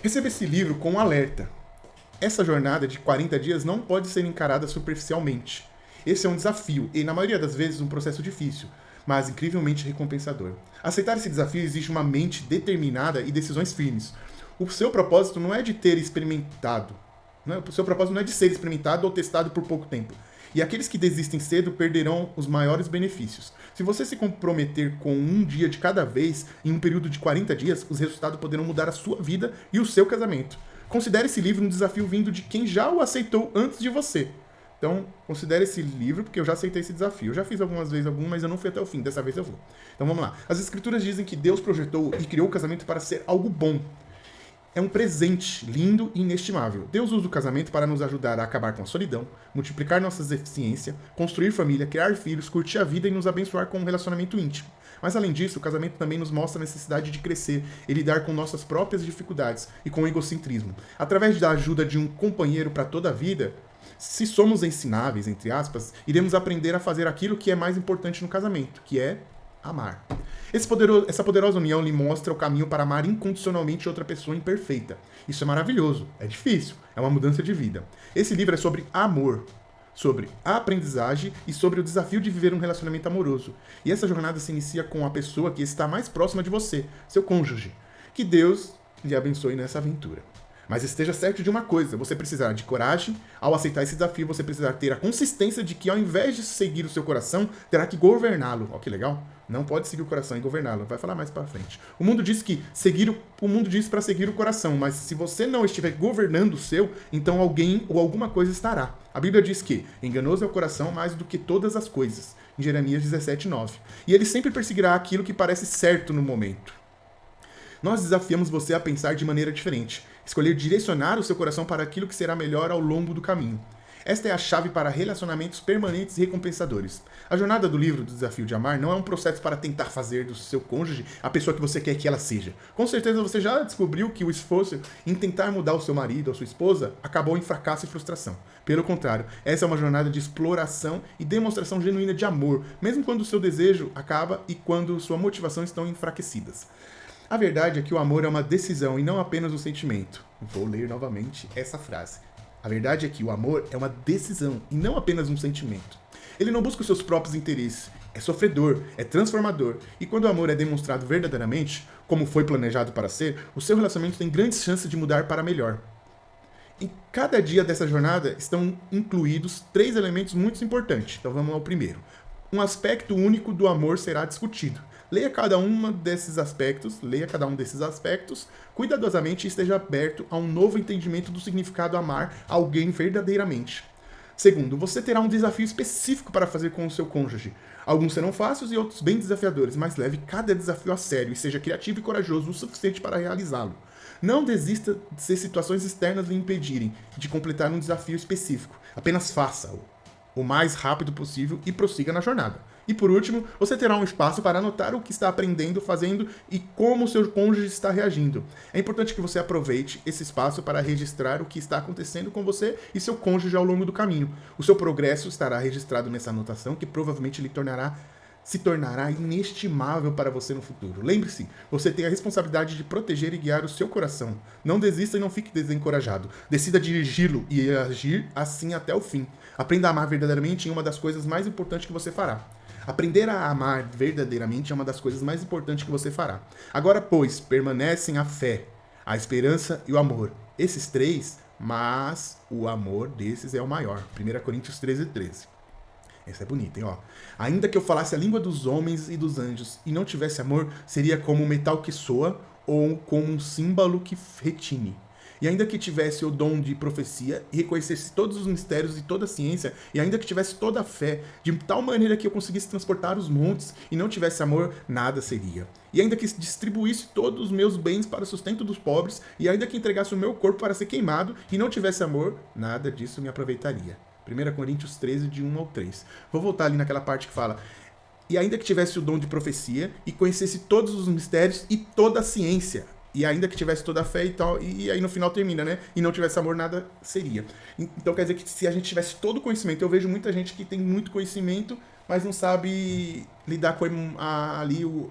Receba esse livro com um alerta. Essa jornada de 40 dias não pode ser encarada superficialmente. Esse é um desafio e, na maioria das vezes, um processo difícil, mas incrivelmente recompensador. Aceitar esse desafio exige uma mente determinada e decisões firmes. O seu propósito não é de ter experimentado. O seu propósito não é de ser experimentado ou testado por pouco tempo. E aqueles que desistem cedo perderão os maiores benefícios. Se você se comprometer com um dia de cada vez, em um período de 40 dias, os resultados poderão mudar a sua vida e o seu casamento. Considere esse livro um desafio vindo de quem já o aceitou antes de você. Então, considere esse livro, porque eu já aceitei esse desafio. Eu já fiz algumas vezes mas eu não fui até o fim. Dessa vez eu vou. Então vamos lá. As escrituras dizem que Deus projetou e criou o casamento para ser algo bom. É um presente lindo e inestimável. Deus usa o casamento para nos ajudar a acabar com a solidão, multiplicar nossas eficiências, construir família, criar filhos, curtir a vida e nos abençoar com um relacionamento íntimo. Mas além disso, o casamento também nos mostra a necessidade de crescer e lidar com nossas próprias dificuldades e com o egocentrismo. Através da ajuda de um companheiro para toda a vida, se somos ensináveis, entre aspas, iremos aprender a fazer aquilo que é mais importante no casamento, que é amar. Essa poderosa união lhe mostra o caminho para amar incondicionalmente outra pessoa imperfeita. Isso é maravilhoso, é difícil, é uma mudança de vida. Esse livro é sobre amor, sobre a aprendizagem e sobre o desafio de viver um relacionamento amoroso. E essa jornada se inicia com a pessoa que está mais próxima de você, seu cônjuge. Que Deus lhe abençoe nessa aventura. Mas esteja certo de uma coisa, você precisará de coragem. Ao aceitar esse desafio, você precisará ter a consistência de que ao invés de seguir o seu coração, terá que governá-lo. Ó, que legal. Não pode seguir o coração e governá-lo. Vai falar mais pra frente. O mundo diz para seguir o coração, mas se você não estiver governando o seu, então alguém ou alguma coisa estará. A Bíblia diz que enganoso é o coração mais do que todas as coisas. Em Jeremias 17:9. E ele sempre perseguirá aquilo que parece certo no momento. Nós desafiamos você a pensar de maneira diferente, escolher direcionar o seu coração para aquilo que será melhor ao longo do caminho. Esta é a chave para relacionamentos permanentes e recompensadores. A jornada do livro do Desafio de Amar não é um processo para tentar fazer do seu cônjuge a pessoa que você quer que ela seja. Com certeza você já descobriu que o esforço em tentar mudar o seu marido ou sua esposa acabou em fracasso e frustração. Pelo contrário, essa é uma jornada de exploração e demonstração genuína de amor, mesmo quando o seu desejo acaba e quando sua motivação estão enfraquecidas. A verdade é que o amor é uma decisão e não apenas um sentimento. Vou ler novamente essa frase. A verdade é que o amor é uma decisão e não apenas um sentimento. Ele não busca os seus próprios interesses, é sofredor, é transformador. E quando o amor é demonstrado verdadeiramente, como foi planejado para ser, o seu relacionamento tem grandes chances de mudar para melhor. Em cada dia dessa jornada estão incluídos 3 elementos muito importantes. Então vamos ao primeiro. Um aspecto único do amor será discutido. Leia cada um desses aspectos cuidadosamente e esteja aberto a um novo entendimento do significado amar alguém verdadeiramente. Segundo, você terá um desafio específico para fazer com o seu cônjuge. Alguns serão fáceis e outros bem desafiadores, mas leve cada desafio a sério e seja criativo e corajoso o suficiente para realizá-lo. Não desista se situações externas lhe impedirem de completar um desafio específico. Apenas faça-o o mais rápido possível e prossiga na jornada. E por último, você terá um espaço para anotar o que está aprendendo, fazendo e como o seu cônjuge está reagindo. É importante que você aproveite esse espaço para registrar o que está acontecendo com você e seu cônjuge ao longo do caminho. O seu progresso estará registrado nessa anotação que provavelmente se tornará inestimável para você no futuro. Lembre-se, você tem a responsabilidade de proteger e guiar o seu coração. Não desista e não fique desencorajado. Decida dirigi-lo e agir assim até o fim. Aprenda a amar verdadeiramente em uma das coisas mais importantes que você fará. Aprender a amar verdadeiramente é uma das coisas mais importantes que você fará. Agora, pois, permanecem a fé, a esperança e o amor. Esses 3, mas o amor desses é o maior. 1 Coríntios 13:13. Essa é bonita, hein? Ó. Ainda que eu falasse a língua dos homens e dos anjos e não tivesse amor, seria como um metal que soa ou como um símbolo que retine. E ainda que tivesse o dom de profecia e reconhecesse todos os mistérios e toda a ciência, e ainda que tivesse toda a fé, de tal maneira que eu conseguisse transportar os montes e não tivesse amor, nada seria. E ainda que distribuísse todos os meus bens para o sustento dos pobres, e ainda que entregasse o meu corpo para ser queimado e não tivesse amor, nada disso me aproveitaria. 1 Coríntios 13, de 1 ao 3. Vou voltar ali naquela parte que fala: e ainda que tivesse o dom de profecia e conhecesse todos os mistérios e toda a ciência, e ainda que tivesse toda a fé e tal, e aí no final termina, né? E não tivesse amor, nada seria. Então quer dizer que se a gente tivesse todo o conhecimento, eu vejo muita gente que tem muito conhecimento, mas não sabe lidar com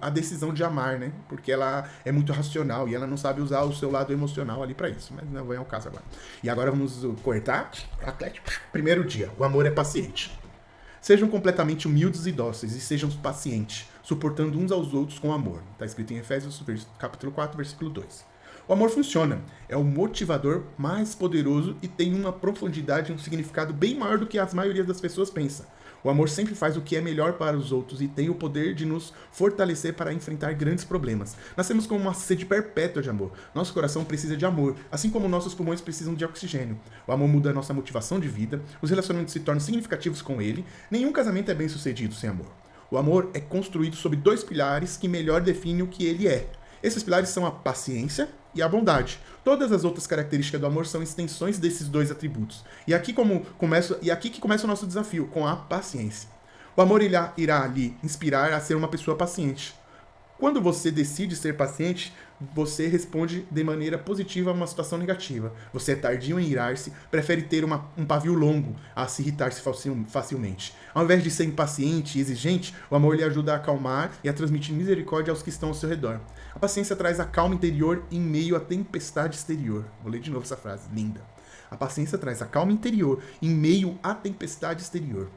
a decisão de amar, né? Porque ela é muito racional e ela não sabe usar o seu lado emocional ali para isso. Mas não vem ao caso agora. E agora vamos cortar. Atlético. Primeiro dia. O amor é paciente. Sejam completamente humildes e dóceis e sejam pacientes, suportando uns aos outros com amor. Está escrito em Efésios, capítulo 4, versículo 2. O amor funciona, é o motivador mais poderoso e tem uma profundidade e um significado bem maior do que a maioria das pessoas pensa. O amor sempre faz o que é melhor para os outros e tem o poder de nos fortalecer para enfrentar grandes problemas. Nascemos com uma sede perpétua de amor. Nosso coração precisa de amor, assim como nossos pulmões precisam de oxigênio. O amor muda a nossa motivação de vida, os relacionamentos se tornam significativos com ele. Nenhum casamento é bem sucedido sem amor. O amor é construído sobre dois pilares que melhor definem o que ele é. Esses pilares são a paciência e a bondade. Todas as outras características do amor são extensões desses dois atributos. E aqui que começa o nosso desafio, com a paciência. O amor irá lhe inspirar a ser uma pessoa paciente. Quando você decide ser paciente, você responde de maneira positiva a uma situação negativa. Você é tardio em irar-se, prefere ter um pavio longo a se irritar-se facilmente. Ao invés de ser impaciente e exigente, o amor lhe ajuda a acalmar e a transmitir misericórdia aos que estão ao seu redor. A paciência traz a calma interior em meio à tempestade exterior. Vou ler de novo essa frase, linda. A paciência traz a calma interior em meio à tempestade exterior.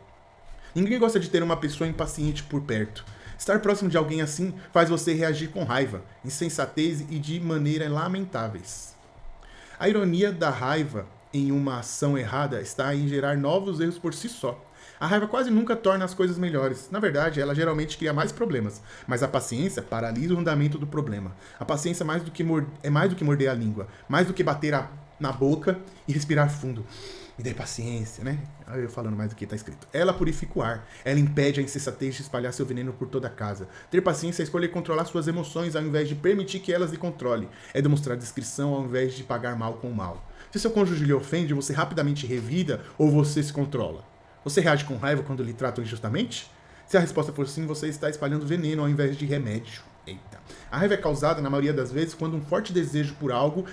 Ninguém gosta de ter uma pessoa impaciente por perto. Estar próximo de alguém assim faz você reagir com raiva, insensatez e de maneira lamentáveis. A ironia da raiva em uma ação errada está em gerar novos erros por si só. A raiva quase nunca torna as coisas melhores. Na verdade, ela geralmente cria mais problemas. Mas a paciência paralisa o andamento do problema. A paciência é mais do que morder a língua, mais do que bater na boca e respirar fundo. Me dê paciência, né? Olha eu falando mais do que está escrito. Ela purifica o ar. Ela impede a insensatez de espalhar seu veneno por toda a casa. Ter paciência é escolher controlar suas emoções ao invés de permitir que elas lhe controlem. É demonstrar discrição ao invés de pagar mal com mal. Se seu cônjuge lhe ofende, você rapidamente revida ou você se controla? Você reage com raiva quando lhe tratam injustamente? Se a resposta for sim, você está espalhando veneno ao invés de remédio. Eita. A raiva é causada, na maioria das vezes, quando um forte desejo por algo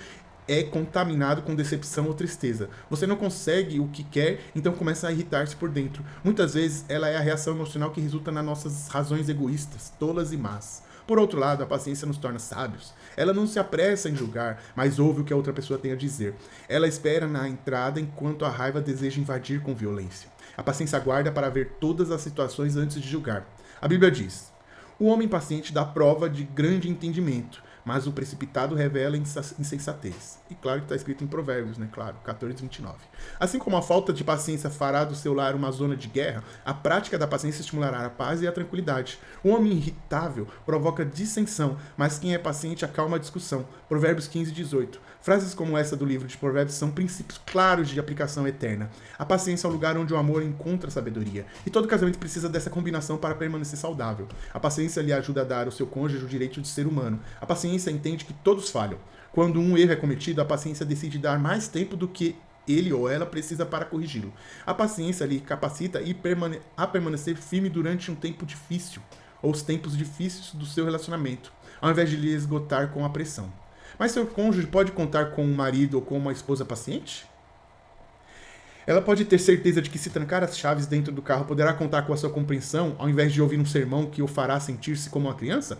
é contaminado com decepção ou tristeza. Você não consegue o que quer, então começa a irritar-se por dentro. Muitas vezes, ela é a reação emocional que resulta nas nossas razões egoístas, tolas e más. Por outro lado, a paciência nos torna sábios. Ela não se apressa em julgar, mas ouve o que a outra pessoa tem a dizer. Ela espera na entrada enquanto a raiva deseja invadir com violência. A paciência aguarda para ver todas as situações antes de julgar. A Bíblia diz: o homem paciente dá prova de grande entendimento, mas o precipitado revela insensatez. E claro que está escrito em Provérbios, né? Claro, 14:29. Assim como a falta de paciência fará do seu lar uma zona de guerra, a prática da paciência estimulará a paz e a tranquilidade. O homem irritável provoca dissensão, mas quem é paciente acalma a discussão. Provérbios 15:18. Frases como essa do livro de Provérbios são princípios claros de aplicação eterna. A paciência é o lugar onde o amor encontra sabedoria. E todo casamento precisa dessa combinação para permanecer saudável. A paciência lhe ajuda a dar ao seu cônjuge o direito de ser humano. A paciência entende que todos falham. Quando um erro é cometido, a paciência decide dar mais tempo do que ele ou ela precisa para corrigi-lo. A paciência lhe capacita a permanecer firme durante um tempo difícil, ou os tempos difíceis do seu relacionamento, ao invés de lhe esgotar com a pressão. Mas seu cônjuge pode contar com um marido ou com uma esposa paciente? Ela pode ter certeza de que se trancar as chaves dentro do carro poderá contar com a sua compreensão, ao invés de ouvir um sermão que o fará sentir-se como uma criança?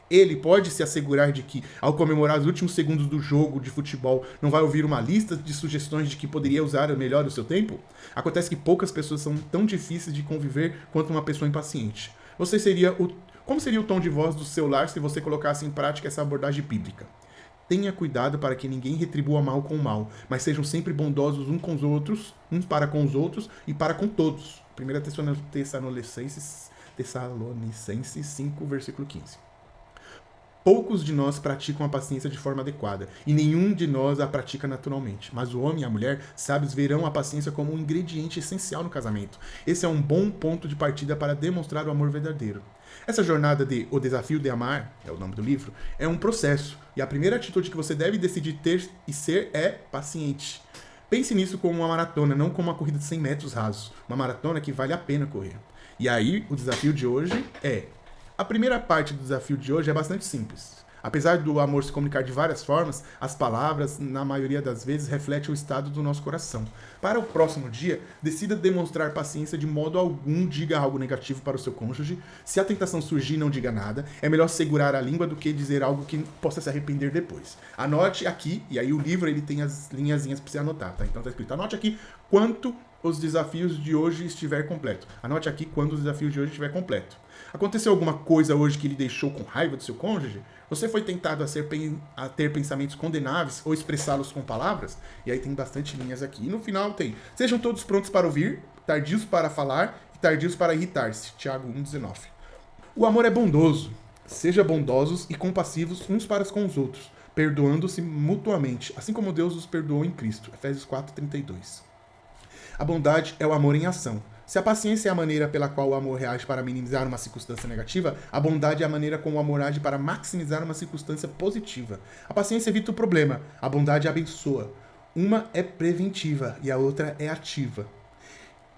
Ele pode se assegurar de que, ao comemorar os últimos segundos do jogo de futebol, não vai ouvir uma lista de sugestões de que poderia usar melhor o seu tempo? Acontece que poucas pessoas são tão difíceis de conviver quanto uma pessoa impaciente. Como seria o tom de voz do seu lar se você colocasse em prática essa abordagem bíblica? Tenha cuidado para que ninguém retribua mal com mal, mas sejam sempre bondosos uns para com os outros e para com todos. 1 Tessalonicenses 5, versículo 15. Poucos de nós praticam a paciência de forma adequada, e nenhum de nós a pratica naturalmente. Mas o homem e a mulher sábios verão a paciência como um ingrediente essencial no casamento. Esse é um bom ponto de partida para demonstrar o amor verdadeiro. Essa jornada de O Desafio de Amar, é o nome do livro, é um processo, e a primeira atitude que você deve decidir ter e ser é paciente. Pense nisso como uma maratona, não como uma corrida de 100 metros rasos. Uma maratona que vale a pena correr. E aí, o desafio de hoje é... A primeira parte do desafio de hoje é bastante simples. Apesar do amor se comunicar de várias formas, as palavras, na maioria das vezes, refletem o estado do nosso coração. Para o próximo dia, decida demonstrar paciência de modo algum, diga algo negativo para o seu cônjuge. Se a tentação surgir, não diga nada. É melhor segurar a língua do que dizer algo que possa se arrepender depois. Anote aqui, e aí o livro ele tem as linhazinhas para você anotar, tá? Então tá escrito, anote aqui quanto os desafios de hoje estiver completo. Anote aqui quando os desafios de hoje estiver completo. Aconteceu alguma coisa hoje que lhe deixou com raiva do seu cônjuge? Você foi tentado a ter pensamentos condenáveis ou expressá-los com palavras? E aí tem bastante linhas aqui. E no final tem, sejam todos prontos para ouvir, tardios para falar e tardios para irritar-se. Tiago 1,19. O amor é bondoso. Seja bondosos e compassivos uns para com os outros, perdoando-se mutuamente, assim como Deus os perdoou em Cristo. Efésios 4,32. A bondade é o amor em ação. Se a paciência é a maneira pela qual o amor reage para minimizar uma circunstância negativa, a bondade é a maneira como o amor age para maximizar uma circunstância positiva. A paciência evita o problema, a bondade abençoa. Uma é preventiva e a outra é ativa.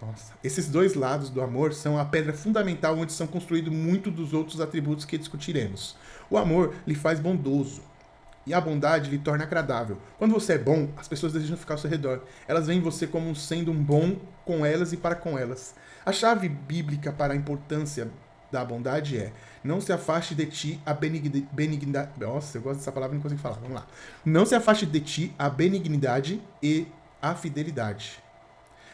Nossa. Esses dois lados do amor são a pedra fundamental onde são construídos muitos dos outros atributos que discutiremos. O amor lhe faz bondoso. E a bondade lhe torna agradável. Quando você é bom, as pessoas desejam ficar ao seu redor. Elas veem você como sendo um bom com elas e para com elas. A chave bíblica para a importância da bondade é: não se afaste de ti a benignidade. Nossa, eu gosto dessa palavra e não consigo falar. Vamos lá. Não se afaste de ti a benignidade e a fidelidade.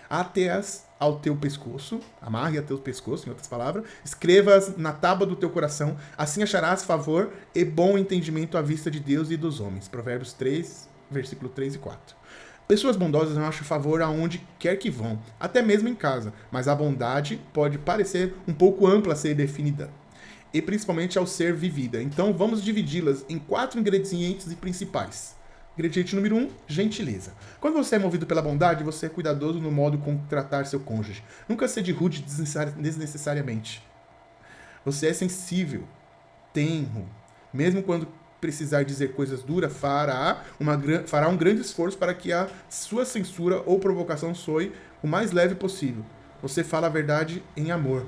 Ate-as ao teu pescoço, amarre a teu pescoço, em outras palavras, escreva-as na tábua do teu coração, assim acharás favor e bom entendimento à vista de Deus e dos homens. Provérbios 3, versículo 3 e 4. Pessoas bondosas não acham favor aonde quer que vão, até mesmo em casa, mas a bondade pode parecer um pouco ampla a ser definida, e principalmente ao ser vivida. Então vamos dividi-las em 4 ingredientes principais. Ingrediente número 1, gentileza. Quando você é movido pela bondade, você é cuidadoso no modo como tratar seu cônjuge. Nunca seja rude desnecessariamente. Você é sensível, tenro. Mesmo quando precisar dizer coisas duras, fará um grande esforço para que a sua censura ou provocação soe o mais leve possível. Você fala a verdade em amor.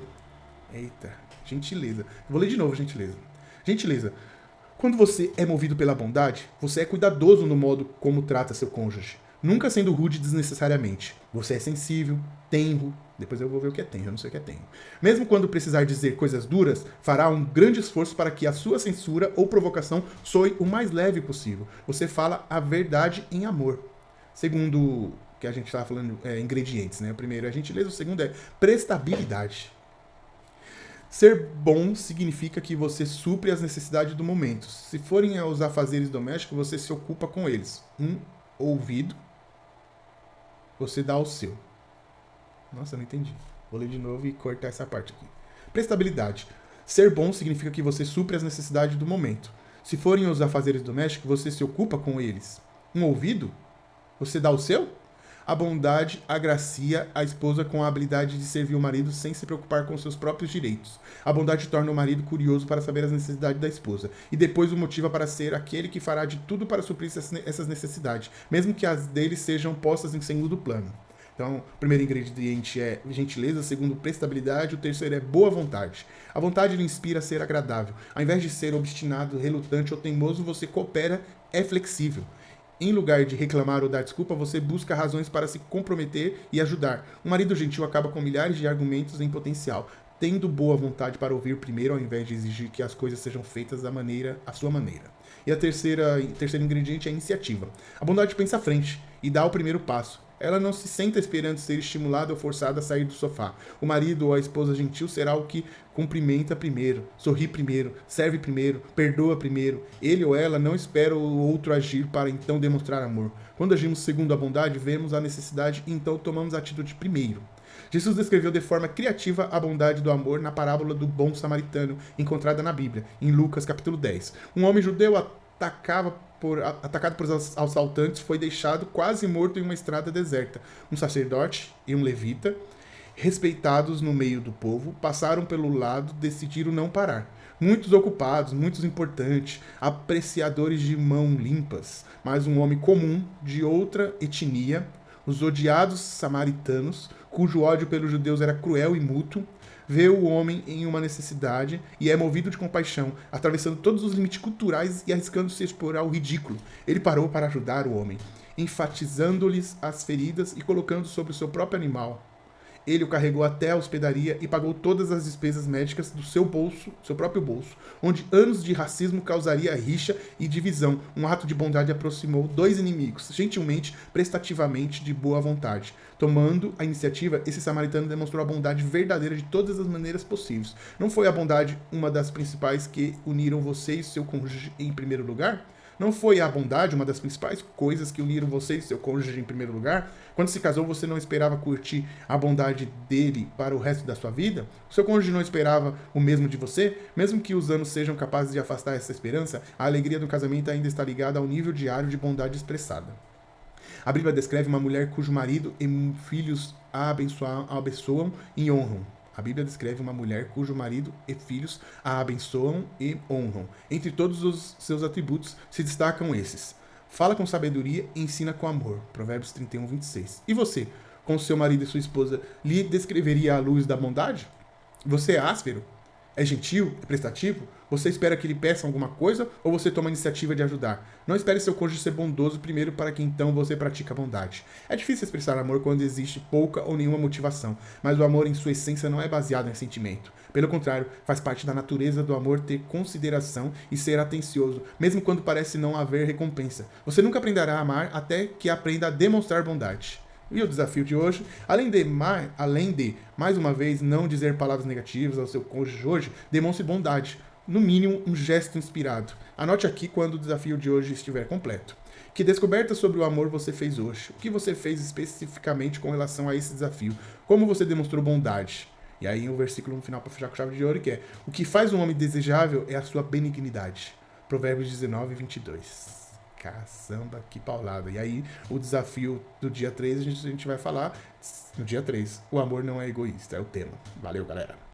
Eita, gentileza. Vou ler de novo, gentileza. Gentileza. Quando você é movido pela bondade, você é cuidadoso no modo como trata seu cônjuge, nunca sendo rude desnecessariamente. Você é sensível, tenro, depois eu vou ver o que é tenro, eu não sei o que é tenro. Mesmo quando precisar dizer coisas duras, fará um grande esforço para que a sua censura ou provocação soe o mais leve possível. Você fala a verdade em amor. Segundo que a gente estava falando, ingredientes, né? O primeiro é gentileza, o segundo é prestabilidade. Ser bom significa que você supre as necessidades do momento. Se forem aos afazeres domésticos, você se ocupa com eles. Um ouvido, você dá o seu. Nossa, eu não entendi. Vou ler de novo e cortar essa parte aqui. Prestabilidade. Ser bom significa que você supre as necessidades do momento. Se forem aos afazeres domésticos, você se ocupa com eles. Um ouvido, você dá o seu? A bondade agracia a esposa com a habilidade de servir o marido sem se preocupar com seus próprios direitos. A bondade torna o marido curioso para saber as necessidades da esposa e depois o motiva para ser aquele que fará de tudo para suprir essas necessidades, mesmo que as dele sejam postas em segundo plano. Então, o primeiro ingrediente é gentileza, o segundo, prestabilidade, o terceiro é boa vontade. A vontade lhe inspira a ser agradável. Ao invés de ser obstinado, relutante ou teimoso, você coopera, é flexível. Em lugar de reclamar ou dar desculpa, você busca razões para se comprometer e ajudar. Um marido gentil acaba com milhares de argumentos em potencial, tendo boa vontade para ouvir primeiro, ao invés de exigir que as coisas sejam feitas à sua maneira. E o terceiro ingrediente é a iniciativa. A bondade pensa à frente e dá o primeiro passo. Ela não se senta esperando ser estimulada ou forçada a sair do sofá. O marido ou a esposa gentil será o que cumprimenta primeiro, sorri primeiro, serve primeiro, perdoa primeiro. Ele ou ela não espera o outro agir para então demonstrar amor. Quando agimos segundo a bondade, vemos a necessidade e então tomamos a atitude primeiro. Jesus descreveu de forma criativa a bondade do amor na parábola do bom samaritano, encontrada na Bíblia, em Lucas capítulo 10. Um homem judeu atacado por assaltantes, foi deixado quase morto em uma estrada deserta. Um sacerdote e um levita, respeitados no meio do povo, passaram pelo lado, decidiram não parar. Muitos ocupados, muitos importantes, apreciadores de mãos limpas, mas um homem comum, de outra etnia, os odiados samaritanos, cujo ódio pelos judeus era cruel e mútuo, vê o homem em uma necessidade e é movido de compaixão, atravessando todos os limites culturais e arriscando-se a expor ao ridículo. Ele parou para ajudar o homem, enfatizando-lhes as feridas e colocando sobre o seu próprio animal. Ele o carregou até a hospedaria e pagou todas as despesas médicas do seu bolso, seu próprio bolso, onde anos de racismo causaria rixa e divisão. Um ato de bondade aproximou dois inimigos, gentilmente, prestativamente, de boa vontade. Tomando a iniciativa, esse samaritano demonstrou a bondade verdadeira de todas as maneiras possíveis. Não foi a bondade uma das principais que uniram você e seu cônjuge em primeiro lugar? Não foi a bondade uma das principais coisas que uniram você e seu cônjuge em primeiro lugar? Quando se casou, você não esperava curtir a bondade dele para o resto da sua vida? O seu cônjuge não esperava o mesmo de você? Mesmo que os anos sejam capazes de afastar essa esperança, a alegria do casamento ainda está ligada ao nível diário de bondade expressada. A Bíblia descreve uma mulher cujo marido e filhos a abençoam e honram. A Bíblia descreve uma mulher cujo marido e filhos a abençoam e honram. Entre todos os seus atributos se destacam esses: fala com sabedoria e ensina com amor. Provérbios 31, 26. E você, com seu marido e sua esposa, lhe descreveria a luz da bondade? Você é áspero? É gentil? É prestativo? Você espera que ele peça alguma coisa ou você toma a iniciativa de ajudar? Não espere seu cônjuge ser bondoso primeiro para que então você pratique a bondade. É difícil expressar amor quando existe pouca ou nenhuma motivação, mas o amor em sua essência não é baseado em sentimento. Pelo contrário, faz parte da natureza do amor ter consideração e ser atencioso, mesmo quando parece não haver recompensa. Você nunca aprenderá a amar até que aprenda a demonstrar bondade. E o desafio de hoje, além de, mais uma vez, não dizer palavras negativas ao seu cônjuge hoje, demonstre bondade. No mínimo, um gesto inspirado. Anote aqui quando o desafio de hoje estiver completo. Que descoberta sobre o amor você fez hoje? O que você fez especificamente com relação a esse desafio? Como você demonstrou bondade? E aí um versículo no final para fechar com chave de ouro que é: o que faz um homem desejável é a sua benignidade. Provérbios 19, 22. Caçamba, que paulada. E aí, o desafio do dia 3, a gente vai falar no dia 3. O amor não é egoísta, é o tema. Valeu, galera.